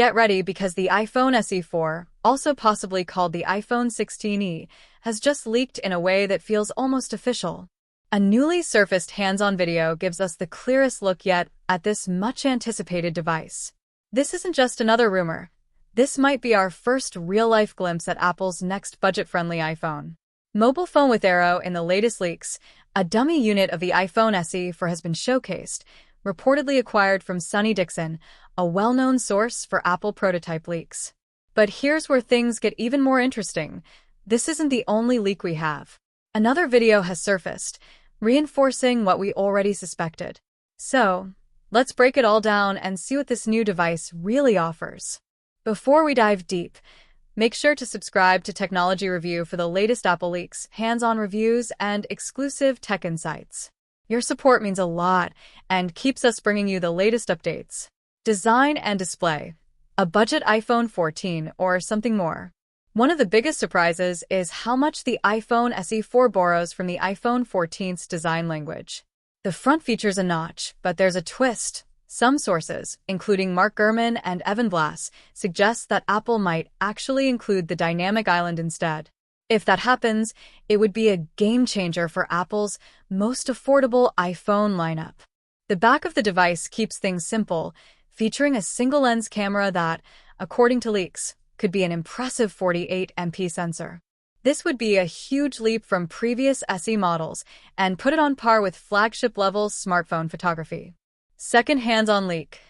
Get ready because the iPhone SE 4, also possibly called the iPhone 16e, has just leaked in a way that feels almost official. A newly surfaced hands-on video gives us the clearest look yet at this much-anticipated device. This isn't just another rumor. This might be our first real-life glimpse at Apple's next budget-friendly iPhone. Mobile phone with Aero in the latest leaks, a dummy unit of the iPhone SE 4 has been showcased, reportedly acquired from Sonny Dixon, a well-known source for Apple prototype leaks. But here's where things get even more interesting. This isn't the only leak we have. Another video has surfaced, reinforcing what we already suspected. So, let's break it all down and see what this new device really offers. Before we dive deep, make sure to subscribe to Technology Review for the latest Apple leaks, hands-on reviews, and exclusive tech insights. Your support means a lot and keeps us bringing you the latest updates. Design and display. A budget iPhone 14 or something more. One of the biggest surprises is how much the iPhone SE 4 borrows from the iPhone 14's design language. The front features a notch, but there's a twist. Some sources, including Mark Gurman and Evan Blass, suggest that Apple might actually include the dynamic island instead. If that happens, it would be a game-changer for Apple's most affordable iPhone lineup. The back of the device keeps things simple, featuring a single-lens camera that, according to leaks, could be an impressive 48MP sensor. This would be a huge leap from previous SE models and put it on par with flagship-level smartphone photography. Second hands-on leak.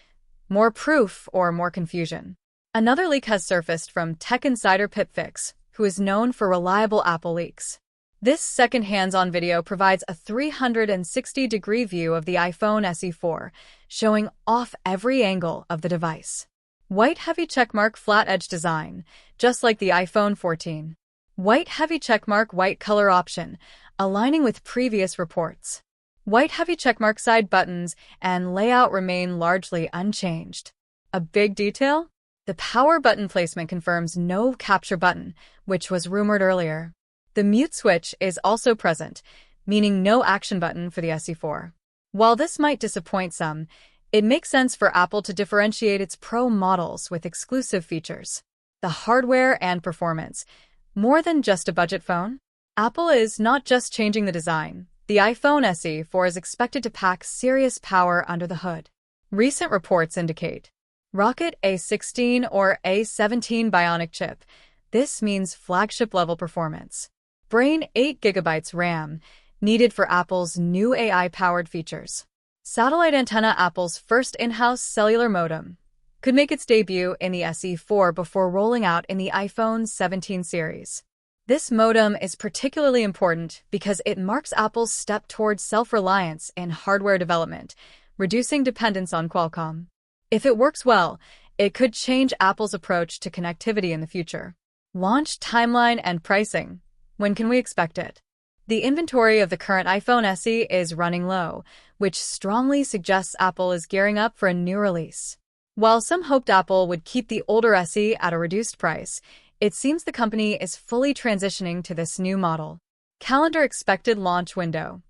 More proof or more confusion? Another leak has surfaced from tech insider Pipfix, who is known for reliable Apple leaks. This second hands-on video provides a 360-degree view of the iPhone SE 4, showing off every angle of the device. White heavy checkmark flat edge design, just like the iPhone 14. White heavy checkmark white color option, aligning with previous reports. White heavy checkmark side buttons and layout remain largely unchanged. A big detail? The power button placement confirms no capture button, which was rumored earlier. The mute switch is also present, meaning no action button for the SE 4. While this might disappoint some, it makes sense for Apple to differentiate its Pro models with exclusive features. The hardware and performance. More than just a budget phone? Apple is not just changing the design. The iPhone SE 4 is expected to pack serious power under the hood. Recent reports indicate Rocket A16 or A17 Bionic chip. This means flagship-level performance. Brain 8GB RAM, needed for Apple's new AI-powered features. Satellite antenna. Apple's first in-house cellular modem could make its debut in the SE 4 before rolling out in the iPhone 17 series. This modem is particularly important because it marks Apple's step towards self-reliance in hardware development, reducing dependence on Qualcomm. If it works well, it could change Apple's approach to connectivity in the future. Launch timeline and pricing. When can we expect it? The inventory of the current iPhone SE is running low, which strongly suggests Apple is gearing up for a new release. While some hoped Apple would keep the older SE at a reduced price, it seems the company is fully transitioning to this new model. Calendar expected launch window.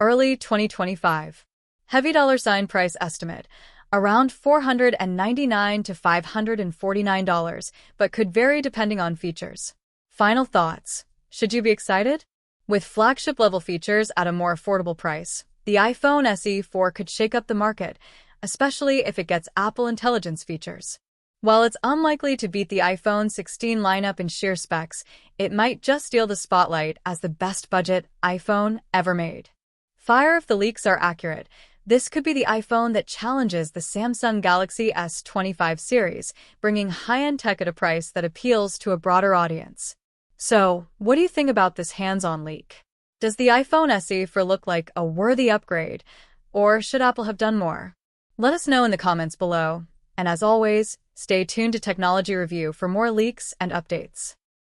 Early 2025. Heavy $ price estimate. Around $499 to $549, but could vary depending on features. Final thoughts. Should you be excited? With flagship-level features at a more affordable price, the iPhone SE 4 could shake up the market, especially if it gets Apple Intelligence features. While it's unlikely to beat the iPhone 16 lineup in sheer specs, it might just steal the spotlight as the best budget iPhone ever made. Fire if the leaks are accurate. This could be the iPhone that challenges the Samsung Galaxy S25 series, bringing high-end tech at a price that appeals to a broader audience. So, what do you think about this hands-on leak? Does the iPhone SE 4 look like a worthy upgrade, or should Apple have done more? Let us know in the comments below, and as always, stay tuned to Technology Review for more leaks and updates.